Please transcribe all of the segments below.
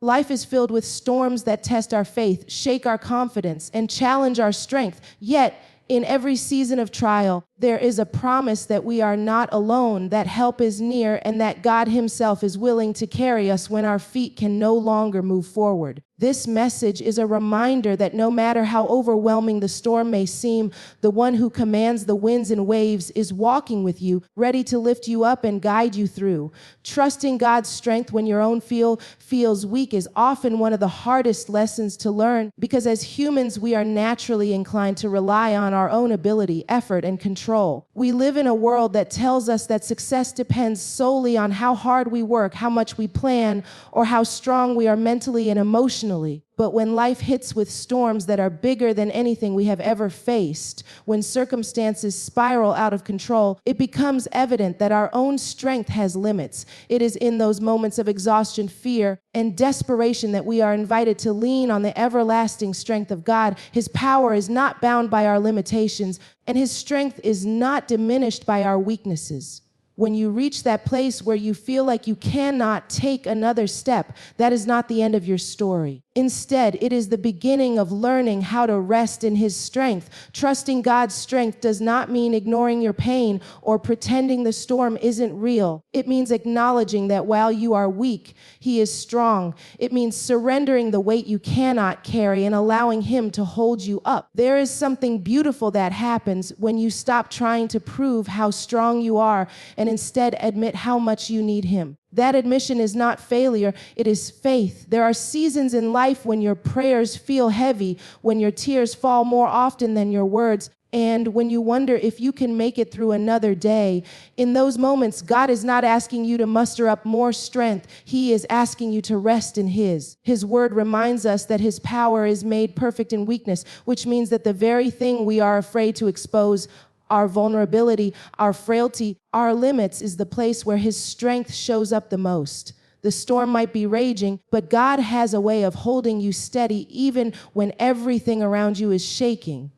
Life is filled with storms that test our faith, shake our confidence, and challenge our strength. Yet, in every season of trial, there is a promise that we are not alone, that help is near, and that God Himself is willing to carry us when our feet can no longer move forward. This message is a reminder that no matter how overwhelming the storm may seem, the one who commands the winds and waves is walking with you, ready to lift you up and guide you through. Trusting God's strength when your own feels weak is often one of the hardest lessons to learn, because as humans, we are naturally inclined to rely on our own ability, effort, and control. We live in a world that tells us that success depends solely on how hard we work, how much we plan, or how strong we are mentally and emotionally. But when life hits with storms that are bigger than anything we have ever faced, when circumstances spiral out of control, it becomes evident that our own strength has limits. It is in those moments of exhaustion, fear, and desperation that we are invited to lean on the everlasting strength of God. His power is not bound by our limitations, and His strength is not diminished by our weaknesses. When you reach that place where you feel like you cannot take another step, that is not the end of your story. Instead, it is the beginning of learning how to rest in His strength. Trusting God's strength does not mean ignoring your pain or pretending the storm isn't real. It means acknowledging that while you are weak, He is strong. It means surrendering the weight you cannot carry and allowing Him to hold you up. There is something beautiful that happens when you stop trying to prove how strong you are and instead admit how much you need Him. That admission is not failure, it is faith. There are seasons in life when your prayers feel heavy, when your tears fall more often than your words, and when you wonder if you can make it through another day. In those moments, God is not asking you to muster up more strength. He is asking you to rest in His. His word reminds us that His power is made perfect in weakness, which means that the very thing we are afraid to expose, our vulnerability, our frailty, our limits, is the place where His strength shows up the most. The storm might be raging, but God has a way of holding you steady even when everything around you is shaking.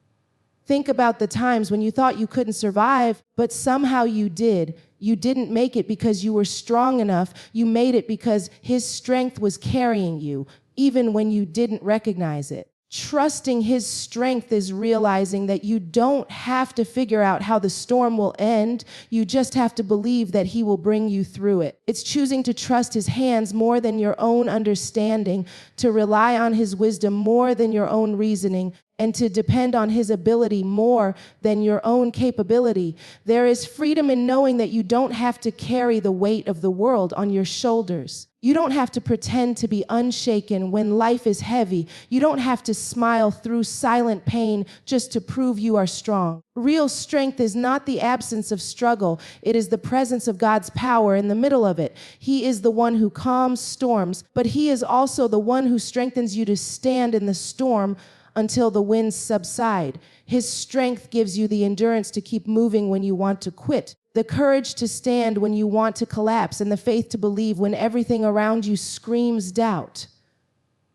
Think about the times when you thought you couldn't survive, but somehow you did. You didn't make it because you were strong enough. You made it because His strength was carrying you, even when you didn't recognize it. Trusting His strength is realizing that you don't have to figure out how the storm will end. You just have to believe that He will bring you through it. It's choosing to trust His hands more than your own understanding, to rely on His wisdom more than your own reasoning, and to depend on His ability more than your own capability. There is freedom in knowing that you don't have to carry the weight of the world on your shoulders. You don't have to pretend to be unshaken when life is heavy. You don't have to smile through silent pain just to prove you are strong. Real strength is not the absence of struggle. It is the presence of God's power in the middle of it. He is the one who calms storms, but He is also the one who strengthens you to stand in the storm until the winds subside. His strength gives you the endurance to keep moving when you want to quit, the courage to stand when you want to collapse, and the faith to believe when everything around you screams doubt.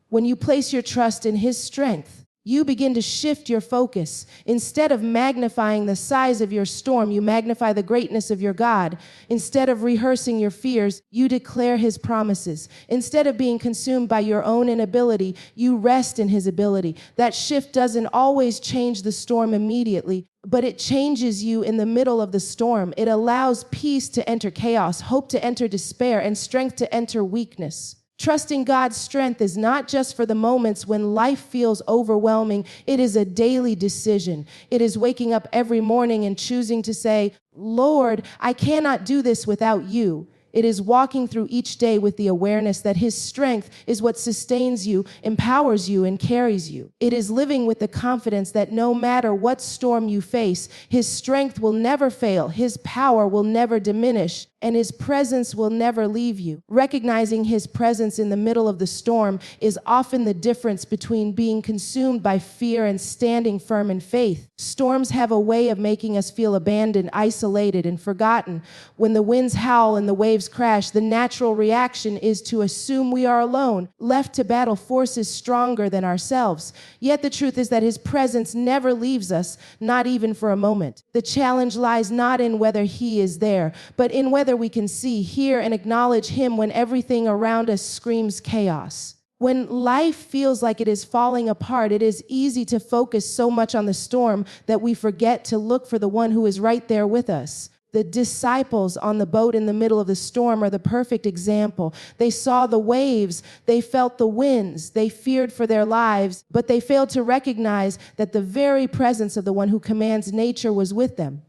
When you place your trust in His strength, you begin to shift your focus. Instead of magnifying the size of your storm, you magnify the greatness of your God. Instead of rehearsing your fears, you declare His promises. Instead of being consumed by your own inability, you rest in His ability. That shift doesn't always change the storm immediately, but it changes you in the middle of the storm. It allows peace to enter chaos, hope to enter despair, and strength to enter weakness. Trusting God's strength is not just for the moments when life feels overwhelming. It is a daily decision. It is waking up every morning and choosing to say, Lord, I cannot do this without You. It is walking through each day with the awareness that His strength is what sustains you, empowers you, and carries you. It is living with the confidence that no matter what storm you face, His strength will never fail, His power will never diminish, and His presence will never leave you. Recognizing His presence in the middle of the storm is often the difference between being consumed by fear and standing firm in faith. Storms have a way of making us feel abandoned, isolated, and forgotten. When the winds howl and the waves crash, the natural reaction is to assume we are alone, left to battle forces stronger than ourselves. Yet the truth is that His presence never leaves us, not even for a moment. The challenge lies not in whether He is there, but in whether we can see, hear, and acknowledge Him when everything around us screams chaos. When life feels like it is falling apart, it is easy to focus so much on the storm that we forget to look for the one who is right there with us. The disciples on the boat in the middle of the storm are the perfect example. They saw the waves, they felt the winds, they feared for their lives, but they failed to recognize that the very presence of the one who commands nature was with them.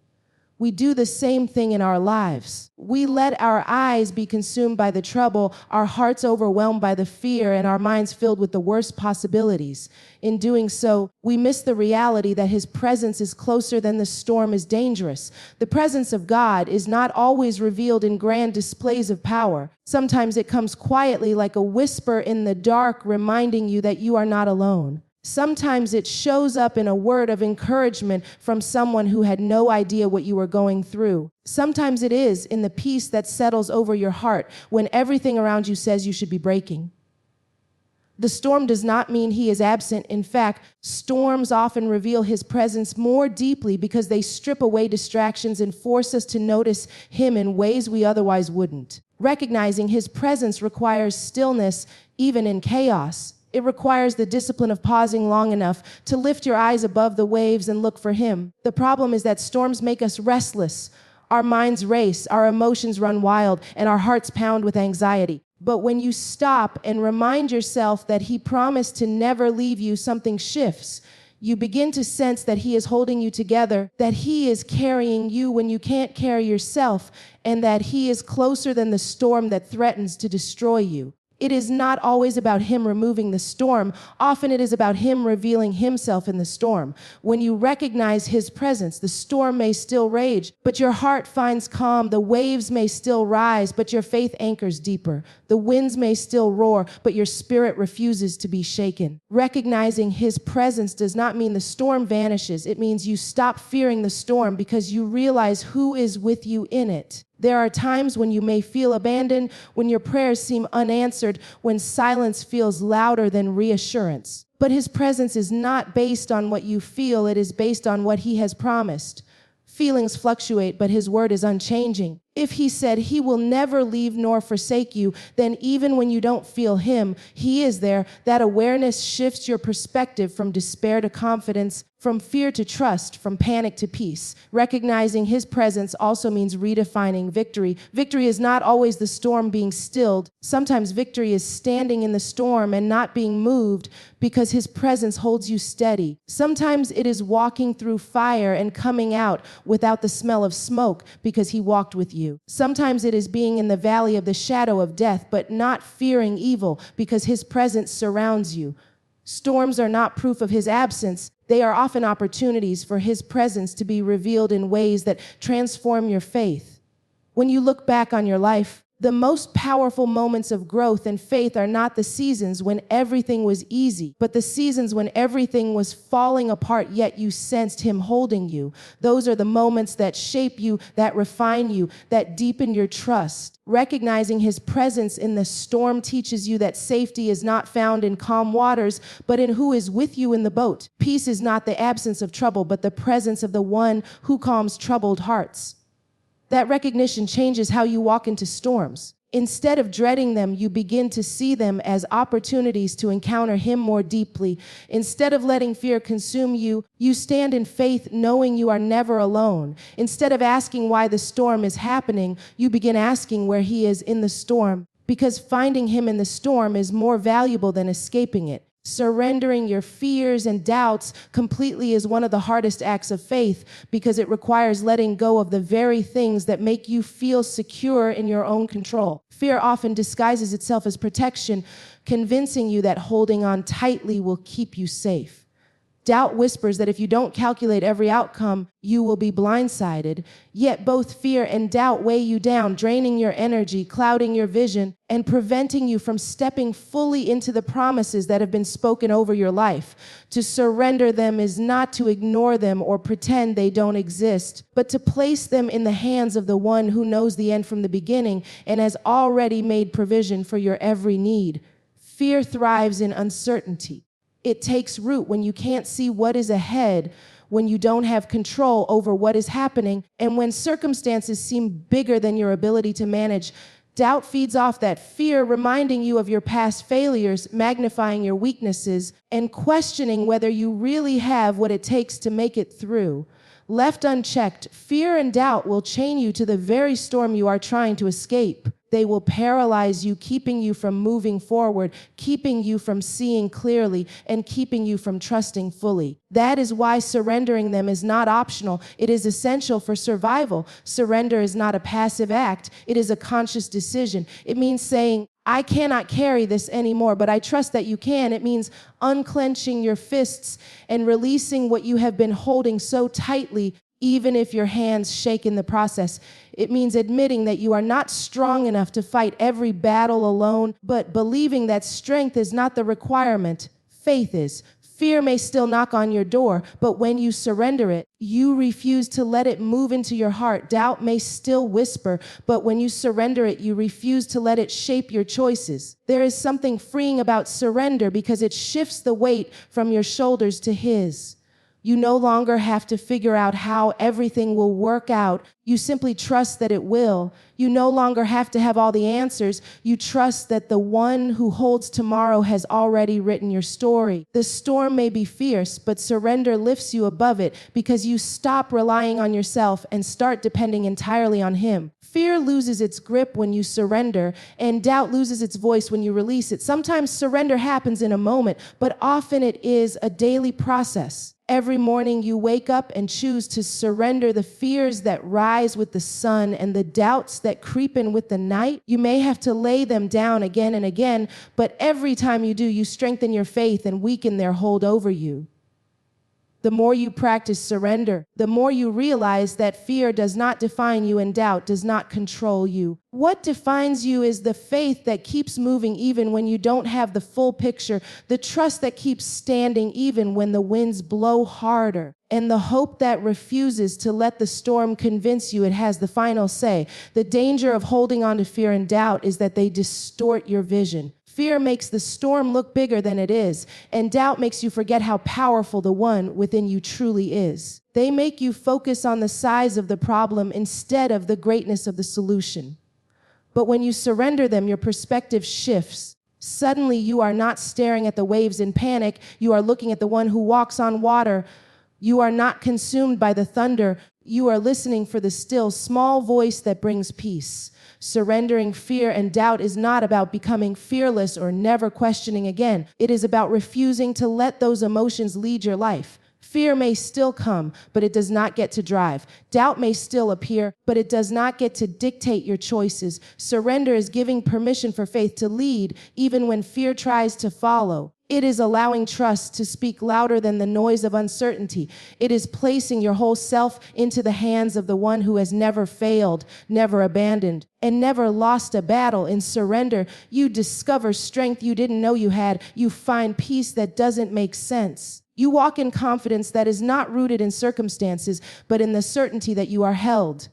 We do the same thing in our lives. We let our eyes be consumed by the trouble, our hearts overwhelmed by the fear, and our minds filled with the worst possibilities. In doing so, we miss the reality that His presence is closer than the storm is dangerous. The presence of God is not always revealed in grand displays of power. Sometimes it comes quietly like a whisper in the dark, reminding you that you are not alone. Sometimes it shows up in a word of encouragement from someone who had no idea what you were going through. Sometimes it is in the peace that settles over your heart when everything around you says you should be breaking. The storm does not mean He is absent. In fact, storms often reveal His presence more deeply because they strip away distractions and force us to notice Him in ways we otherwise wouldn't. Recognizing His presence requires stillness, even in chaos. It requires the discipline of pausing long enough to lift your eyes above the waves and look for Him. The problem is that storms make us restless. Our minds race, our emotions run wild, and our hearts pound with anxiety. But when you stop and remind yourself that He promised to never leave you, something shifts. You begin to sense that He is holding you together, that He is carrying you when you can't carry yourself, and that He is closer than the storm that threatens to destroy you. It is not always about Him removing the storm. Often it is about Him revealing Himself in the storm. When you recognize His presence, the storm may still rage, but your heart finds calm. The waves may still rise, but your faith anchors deeper. The winds may still roar, but your spirit refuses to be shaken. Recognizing His presence does not mean the storm vanishes. It means you stop fearing the storm because you realize who is with you in it. There are times when you may feel abandoned, when your prayers seem unanswered, when silence feels louder than reassurance. But His presence is not based on what you feel, it is based on what He has promised. Feelings fluctuate, but His word is unchanging. If He said He will never leave nor forsake you, then even when you don't feel Him, He is there. That awareness shifts your perspective from despair to confidence, from fear to trust, from panic to peace. Recognizing His presence also means redefining victory. Victory is not always the storm being stilled. Sometimes victory is standing in the storm and not being moved because His presence holds you steady. Sometimes it is walking through fire and coming out without the smell of smoke because He walked with you. Sometimes it is being in the valley of the shadow of death, but not fearing evil because His presence surrounds you. Storms are not proof of His absence. They are often opportunities for His presence to be revealed in ways that transform your faith. When you look back on your life, the most powerful moments of growth and faith are not the seasons when everything was easy, but the seasons when everything was falling apart, yet you sensed Him holding you. Those are the moments that shape you, that refine you, that deepen your trust. Recognizing His presence in the storm teaches you that safety is not found in calm waters, but in who is with you in the boat. Peace is not the absence of trouble, but the presence of the one who calms troubled hearts. That recognition changes how you walk into storms. Instead of dreading them, you begin to see them as opportunities to encounter Him more deeply. Instead of letting fear consume you, you stand in faith knowing you are never alone. Instead of asking why the storm is happening, you begin asking where He is in the storm, because finding Him in the storm is more valuable than escaping it. Surrendering your fears and doubts completely is one of the hardest acts of faith because it requires letting go of the very things that make you feel secure in your own control. Fear often disguises itself as protection, convincing you that holding on tightly will keep you safe. Doubt whispers that if you don't calculate every outcome, you will be blindsided. Yet both fear and doubt weigh you down, draining your energy, clouding your vision, and preventing you from stepping fully into the promises that have been spoken over your life. To surrender them is not to ignore them or pretend they don't exist, but to place them in the hands of the one who knows the end from the beginning and has already made provision for your every need. Fear thrives in uncertainty. It takes root when you can't see what is ahead, when you don't have control over what is happening, and when circumstances seem bigger than your ability to manage. Doubt feeds off that fear, reminding you of your past failures, magnifying your weaknesses, and questioning whether you really have what it takes to make it through. Left unchecked, fear and doubt will chain you to the very storm you are trying to escape. They will paralyze you, keeping you from moving forward, keeping you from seeing clearly, and keeping you from trusting fully. That is why surrendering them is not optional. It is essential for survival. Surrender is not a passive act. It is a conscious decision. It means saying, I cannot carry this anymore, but I trust that you can. It means unclenching your fists and releasing what you have been holding so tightly, even if your hands shake in the process. It means admitting that you are not strong enough to fight every battle alone, but believing that strength is not the requirement. Faith is. Fear may still knock on your door, but when you surrender it, you refuse to let it move into your heart. Doubt may still whisper, but when you surrender it, you refuse to let it shape your choices. There is something freeing about surrender because it shifts the weight from your shoulders to His. You no longer have to figure out how everything will work out. You simply trust that it will. You no longer have to have all the answers. You trust that the one who holds tomorrow has already written your story. The storm may be fierce, but surrender lifts you above it because you stop relying on yourself and start depending entirely on Him. Fear loses its grip when you surrender, and doubt loses its voice when you release it. Sometimes surrender happens in a moment, but often it is a daily process. Every morning you wake up and choose to surrender the fears that rise with the sun and the doubts that creep in with the night. You may have to lay them down again and again, but every time you do, you strengthen your faith and weaken their hold over you. The more you practice surrender, the more you realize that fear does not define you and doubt does not control you. What defines you is the faith that keeps moving even when you don't have the full picture, the trust that keeps standing even when the winds blow harder, and the hope that refuses to let the storm convince you it has the final say. The danger of holding on to fear and doubt is that they distort your vision. Fear makes the storm look bigger than it is, and doubt makes you forget how powerful the one within you truly is. They make you focus on the size of the problem instead of the greatness of the solution. But when you surrender them, your perspective shifts. Suddenly, you are not staring at the waves in panic. You are looking at the one who walks on water. You are not consumed by the thunder. You are listening for the still, small voice that brings peace. Surrendering fear and doubt is not about becoming fearless or never questioning again. It is about refusing to let those emotions lead your life. Fear may still come, but it does not get to drive. Doubt may still appear, but it does not get to dictate your choices. Surrender is giving permission for faith to lead, even when fear tries to follow. It is allowing trust to speak louder than the noise of uncertainty. It is placing your whole self into the hands of the one who has never failed, never abandoned, and never lost a battle. In surrender, you discover strength you didn't know you had. You find peace that doesn't make sense. You walk in confidence that is not rooted in circumstances, but in the certainty that you are held.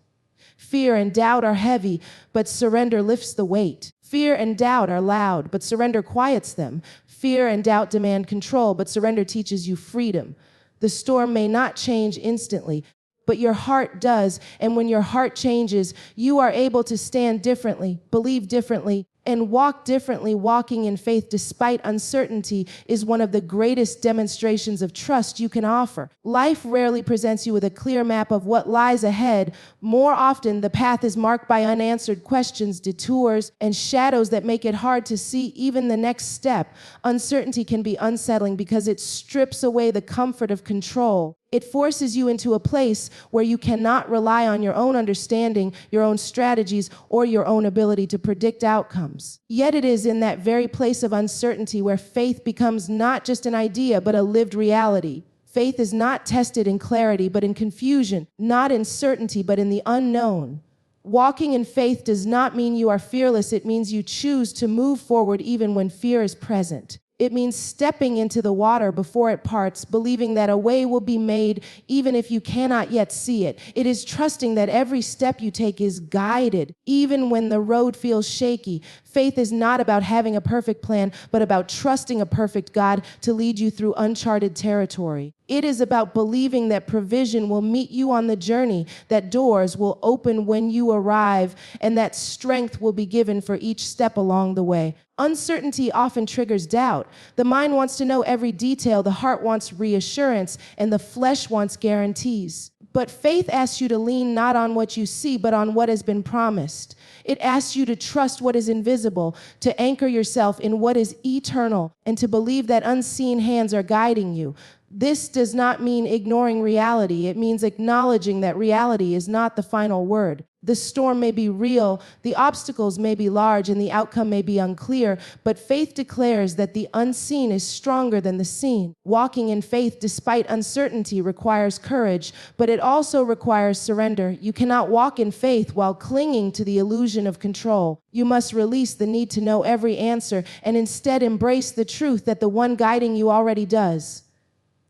Fear and doubt are heavy, but surrender lifts the weight. Fear and doubt are loud, but surrender quiets them. Fear and doubt demand control, but surrender teaches you freedom. The storm may not change instantly, but your heart does. And when your heart changes, you are able to stand differently, believe differently, and walk differently. Walking in faith despite uncertainty is one of the greatest demonstrations of trust you can offer. Life rarely presents you with a clear map of what lies ahead. More often, the path is marked by unanswered questions, detours, and shadows that make it hard to see even the next step. Uncertainty can be unsettling because it strips away the comfort of control. It forces you into a place where you cannot rely on your own understanding, your own strategies, or your own ability to predict outcomes. Yet it is in that very place of uncertainty where faith becomes not just an idea, but a lived reality. Faith is not tested in clarity, but in confusion, not in certainty, but in the unknown. Walking in faith does not mean you are fearless. It means you choose to move forward even when fear is present. It means stepping into the water before it parts, believing that a way will be made even if you cannot yet see it. It is trusting that every step you take is guided, even when the road feels shaky. Faith is not about having a perfect plan, but about trusting a perfect God to lead you through uncharted territory. It is about believing that provision will meet you on the journey, that doors will open when you arrive, and that strength will be given for each step along the way. Uncertainty often triggers doubt. The mind wants to know every detail, the heart wants reassurance, and the flesh wants guarantees. But faith asks you to lean not on what you see, but on what has been promised. It asks you to trust what is invisible, to anchor yourself in what is eternal, and to believe that unseen hands are guiding you. This does not mean ignoring reality. It means acknowledging that reality is not the final word. The storm may be real, the obstacles may be large, and the outcome may be unclear, but faith declares that the unseen is stronger than the seen. Walking in faith despite uncertainty requires courage, but it also requires surrender. You cannot walk in faith while clinging to the illusion of control. You must release the need to know every answer and instead embrace the truth that the one guiding you already does.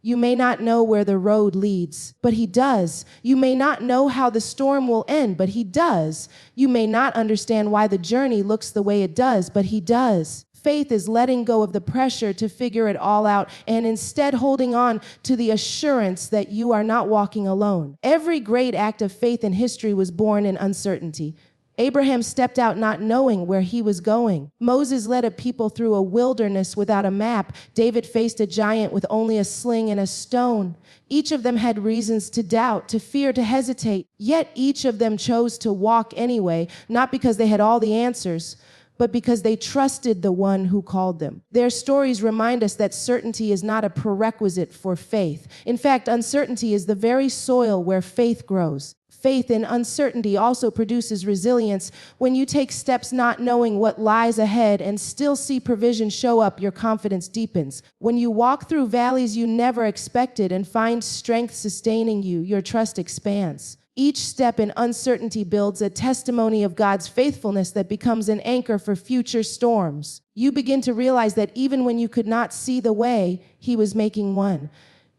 You may not know where the road leads, but he does. You may not know how the storm will end, but he does. You may not understand why the journey looks the way it does, but he does. Faith is letting go of the pressure to figure it all out and instead holding on to the assurance that you are not walking alone. Every great act of faith in history was born in uncertainty. Abraham stepped out not knowing where he was going. Moses led a people through a wilderness without a map. David faced a giant with only a sling and a stone. Each of them had reasons to doubt, to fear, to hesitate. Yet each of them chose to walk anyway, not because they had all the answers, but because they trusted the one who called them. Their stories remind us that certainty is not a prerequisite for faith. In fact, uncertainty is the very soil where faith grows. Faith in uncertainty also produces resilience. When you take steps not knowing what lies ahead and still see provision show up, your confidence deepens. When you walk through valleys you never expected and find strength sustaining you, your trust expands. Each step in uncertainty builds a testimony of God's faithfulness that becomes an anchor for future storms. You begin to realize that even when you could not see the way, He was making one.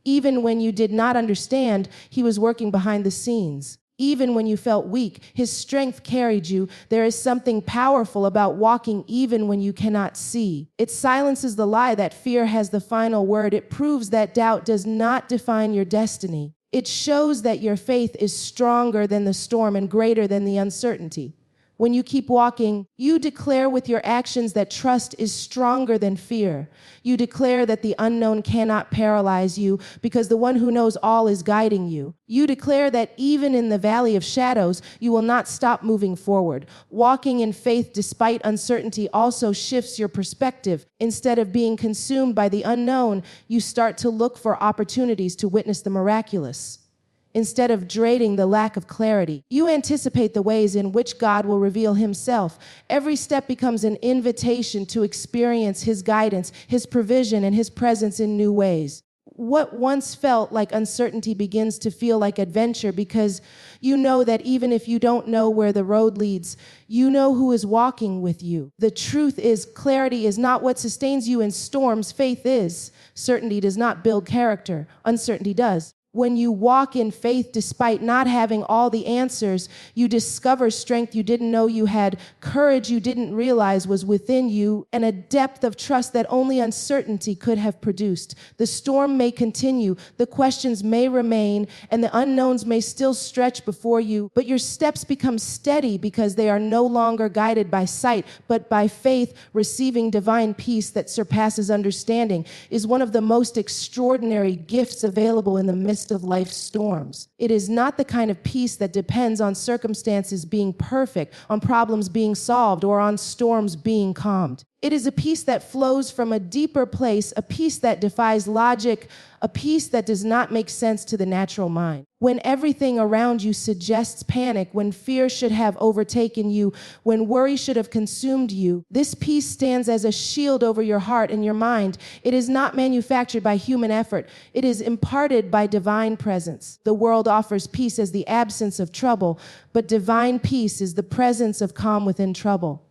Even when you did not understand, He was working behind the scenes. Even when you felt weak, His strength carried you. There is something powerful about walking even when you cannot see. It silences the lie that fear has the final word. It proves that doubt does not define your destiny. It shows that your faith is stronger than the storm and greater than the uncertainty. When you keep walking, you declare with your actions that trust is stronger than fear. You declare that the unknown cannot paralyze you because the one who knows all is guiding you. You declare that even in the valley of shadows, you will not stop moving forward. Walking in faith despite uncertainty also shifts your perspective. Instead of being consumed by the unknown, you start to look for opportunities to witness the miraculous. Instead of dreading the lack of clarity, you anticipate the ways in which God will reveal Himself. Every step becomes an invitation to experience His guidance, His provision, and His presence in new ways. What once felt like uncertainty begins to feel like adventure because you know that even if you don't know where the road leads, you know who is walking with you. The truth is, clarity is not what sustains you in storms. Faith is. Certainty does not build character. Uncertainty does. When you walk in faith despite not having all the answers, you discover strength you didn't know you had, courage you didn't realize was within you, and a depth of trust that only uncertainty could have produced. The storm may continue, the questions may remain, and the unknowns may still stretch before you, but your steps become steady because they are no longer guided by sight, but by faith. Receiving divine peace that surpasses understanding is one of the most extraordinary gifts available in the midst of life's storms. It is not the kind of peace that depends on circumstances being perfect, on problems being solved, or on storms being calmed. It is a peace that flows from a deeper place, a peace that defies logic, a peace that does not make sense to the natural mind. When everything around you suggests panic, when fear should have overtaken you, when worry should have consumed you, this peace stands as a shield over your heart and your mind. It is not manufactured by human effort. It is imparted by divine presence. The world offers peace as the absence of trouble, but divine peace is the presence of calm within trouble.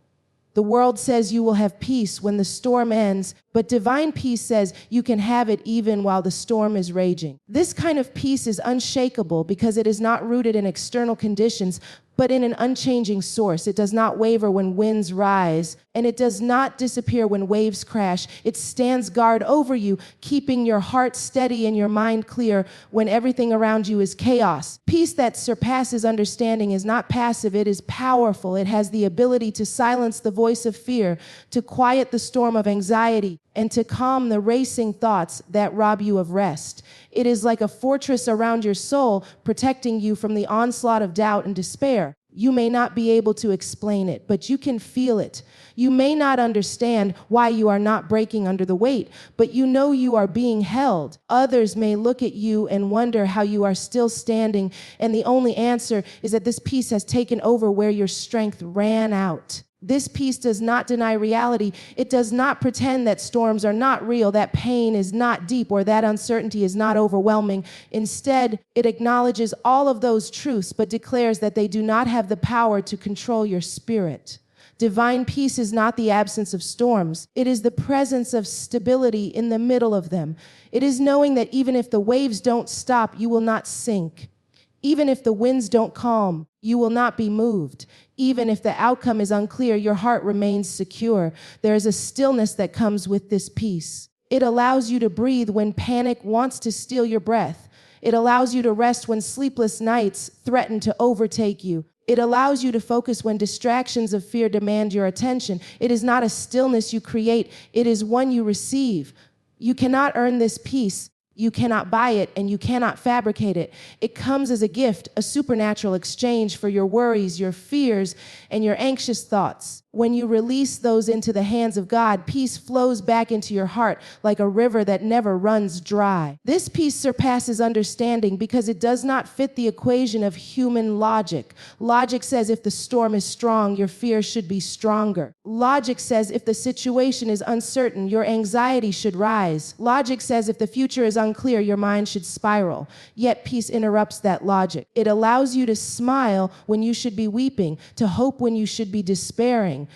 The world says you will have peace when the storm ends, but divine peace says you can have it even while the storm is raging. This kind of peace is unshakable because it is not rooted in external conditions, but in an unchanging source. It does not waver when winds rise, and it does not disappear when waves crash. It stands guard over you, keeping your heart steady and your mind clear when everything around you is chaos. Peace that surpasses understanding is not passive, it is powerful. It has the ability to silence the voice of fear, to quiet the storm of anxiety, and to calm the racing thoughts that rob you of rest. It is like a fortress around your soul, protecting you from the onslaught of doubt and despair. You may not be able to explain it, but you can feel it. You may not understand why you are not breaking under the weight, but you know you are being held. Others may look at you and wonder how you are still standing, and the only answer is that this peace has taken over where your strength ran out. This peace does not deny reality. It does not pretend that storms are not real, that pain is not deep, or that uncertainty is not overwhelming. Instead, it acknowledges all of those truths, but declares that they do not have the power to control your spirit. Divine peace is not the absence of storms. It is the presence of stability in the middle of them. It is knowing that even if the waves don't stop, you will not sink. Even if the winds don't calm, you will not be moved. Even if the outcome is unclear, your heart remains secure. There is a stillness that comes with this peace. It allows you to breathe when panic wants to steal your breath. It allows you to rest when sleepless nights threaten to overtake you. It allows you to focus when distractions of fear demand your attention. It is not a stillness you create, it is one you receive. You cannot earn this peace. You cannot buy it, and you cannot fabricate it. It comes as a gift, a supernatural exchange for your worries, your fears, and your anxious thoughts. When you release those into the hands of God, peace flows back into your heart like a river that never runs dry. This peace surpasses understanding because it does not fit the equation of human logic. Logic says if the storm is strong, your fear should be stronger. Logic says if the situation is uncertain, your anxiety should rise. Logic says if the future is unclear, your mind should spiral. Yet peace interrupts that logic. It allows you to smile when you should be weeping, to hope when you should be despairing,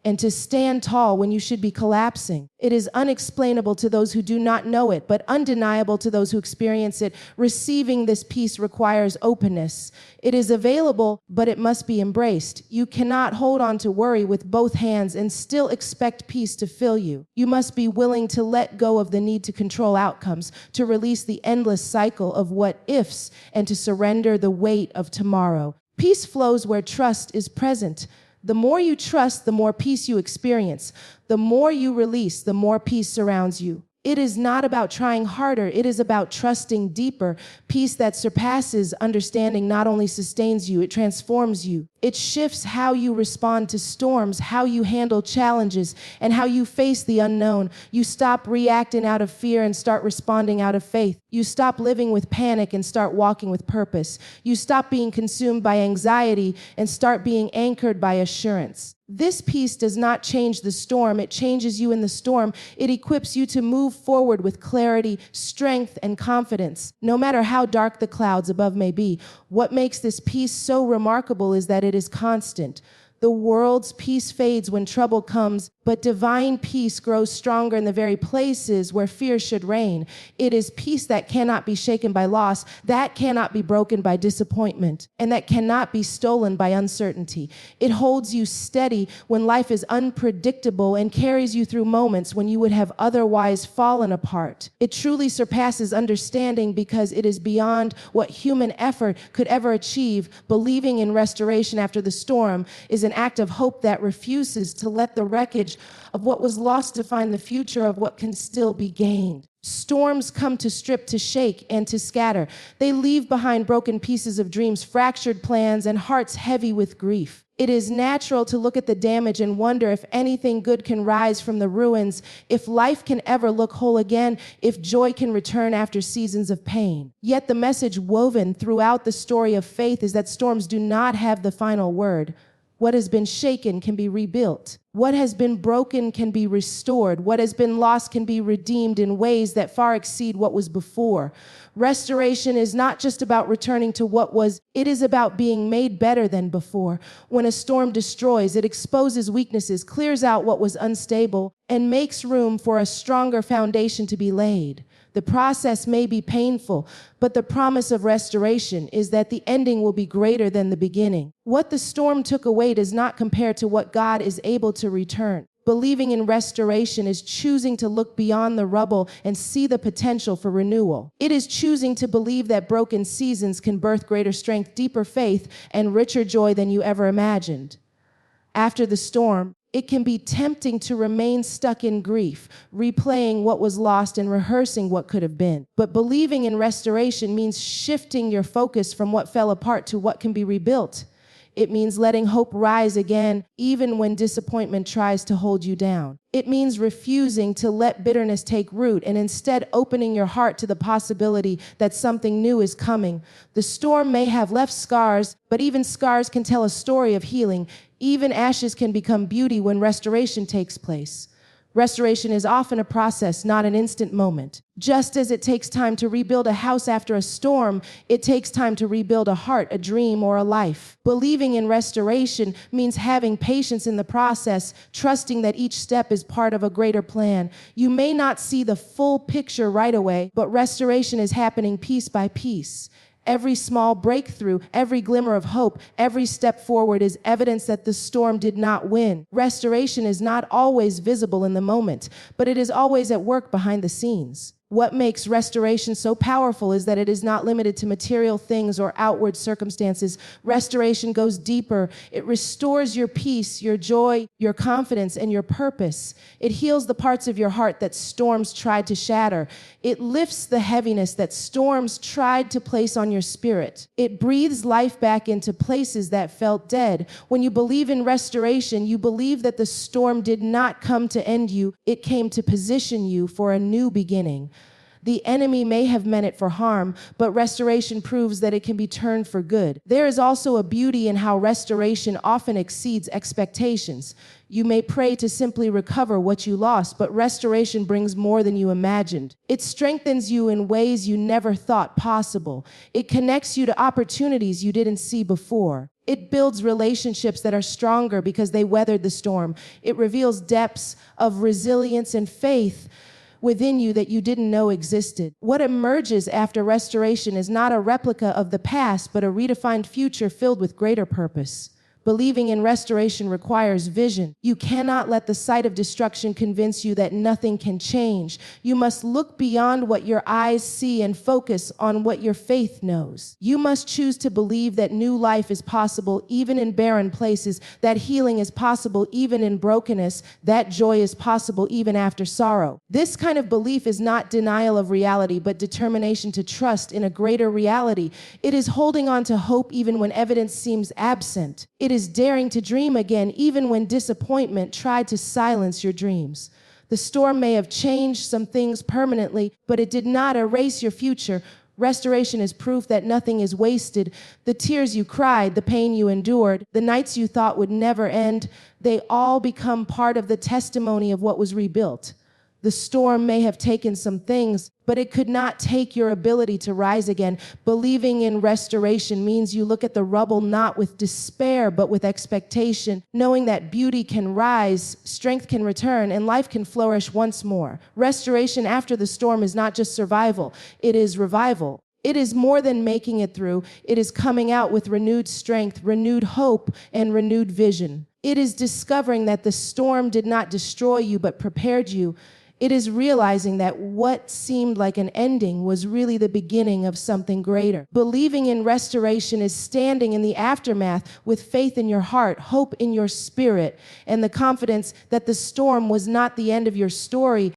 and to stand tall when you should be collapsing. It is unexplainable to those who do not know it, but undeniable to those who experience it. Receiving this peace requires openness. It is available, but it must be embraced. You cannot hold on to worry with both hands and still expect peace to fill you. You must be willing to let go of the need to control outcomes, to release the endless cycle of what ifs, and to surrender the weight of tomorrow. Peace flows where trust is present. The more you trust, the more peace you experience. The more you release, the more peace surrounds you. It is not about trying harder. It is about trusting deeper. Peace that surpasses understanding not only sustains you, it transforms you. It shifts how you respond to storms, how you handle challenges, and how you face the unknown. You stop reacting out of fear and start responding out of faith. You stop living with panic and start walking with purpose. You stop being consumed by anxiety and start being anchored by assurance. This peace does not change the storm. It changes you in the storm. It equips you to move forward with clarity, strength, and confidence. No matter how dark the clouds above may be, what makes this peace so remarkable is that it is constant. The world's peace fades when trouble comes, but divine peace grows stronger in the very places where fear should reign. It is peace that cannot be shaken by loss, that cannot be broken by disappointment, and that cannot be stolen by uncertainty. It holds you steady when life is unpredictable and carries you through moments when you would have otherwise fallen apart. It truly surpasses understanding because it is beyond what human effort could ever achieve. Believing in restoration after the storm is an act of hope that refuses to let the wreckage of what was lost define the future of what can still be gained. Storms come to strip, to shake, and to scatter. They leave behind broken pieces of dreams, fractured plans, and hearts heavy with grief. It is natural to look at the damage and wonder if anything good can rise from the ruins, if life can ever look whole again, if joy can return after seasons of pain. Yet the message woven throughout the story of faith is that storms do not have the final word. What has been shaken can be rebuilt. What has been broken can be restored. What has been lost can be redeemed in ways that far exceed what was before. Restoration is not just about returning to what was, it is about being made better than before. When a storm destroys, it exposes weaknesses, clears out what was unstable, and makes room for a stronger foundation to be laid. The process may be painful, but the promise of restoration is that the ending will be greater than the beginning. What the storm took away does not compare to what God is able to return. Believing in restoration is choosing to look beyond the rubble and see the potential for renewal. It is choosing to believe that broken seasons can birth greater strength, deeper faith, and richer joy than you ever imagined. After the storm, it can be tempting to remain stuck in grief, replaying what was lost and rehearsing what could have been. But believing in restoration means shifting your focus from what fell apart to what can be rebuilt. It means letting hope rise again, even when disappointment tries to hold you down. It means refusing to let bitterness take root and instead opening your heart to the possibility that something new is coming. The storm may have left scars, but even scars can tell a story of healing. Even ashes can become beauty when restoration takes place. Restoration is often a process, not an instant moment. Just as it takes time to rebuild a house after a storm, it takes time to rebuild a heart, a dream, or a life. Believing in restoration means having patience in the process, trusting that each step is part of a greater plan. You may not see the full picture right away, but restoration is happening piece by piece. Every small breakthrough, every glimmer of hope, every step forward is evidence that the storm did not win. Restoration is not always visible in the moment, but it is always at work behind the scenes. What makes restoration so powerful is that it is not limited to material things or outward circumstances. Restoration goes deeper. It restores your peace, your joy, your confidence, and your purpose. It heals the parts of your heart that storms tried to shatter. It lifts the heaviness that storms tried to place on your spirit. It breathes life back into places that felt dead. When you believe in restoration, you believe that the storm did not come to end you. It came to position you for a new beginning. The enemy may have meant it for harm, but restoration proves that it can be turned for good. There is also a beauty in how restoration often exceeds expectations. You may pray to simply recover what you lost, but restoration brings more than you imagined. It strengthens you in ways you never thought possible. It connects you to opportunities you didn't see before. It builds relationships that are stronger because they weathered the storm. It reveals depths of resilience and faith within you that you didn't know existed. What emerges after restoration is not a replica of the past, but a redefined future filled with greater purpose. Believing in restoration requires vision. You cannot let the sight of destruction convince you that nothing can change. You must look beyond what your eyes see and focus on what your faith knows. You must choose to believe that new life is possible even in barren places, that healing is possible even in brokenness, that joy is possible even after sorrow. This kind of belief is not denial of reality, but determination to trust in a greater reality. It is holding on to hope even when evidence seems absent. It is daring to dream again, even when disappointment tried to silence your dreams. The storm may have changed some things permanently, but it did not erase your future. Restoration is proof that nothing is wasted. The tears you cried, the pain you endured, the nights you thought would never end, they all become part of the testimony of what was rebuilt. The storm may have taken some things, but it could not take your ability to rise again. Believing in restoration means you look at the rubble not with despair, but with expectation, knowing that beauty can rise, strength can return, and life can flourish once more. Restoration after the storm is not just survival, it is revival. It is more than making it through. It is coming out with renewed strength, renewed hope, and renewed vision. It is discovering that the storm did not destroy you, but prepared you. It is realizing that what seemed like an ending was really the beginning of something greater. Believing in restoration is standing in the aftermath with faith in your heart, hope in your spirit, and the confidence that the storm was not the end of your story.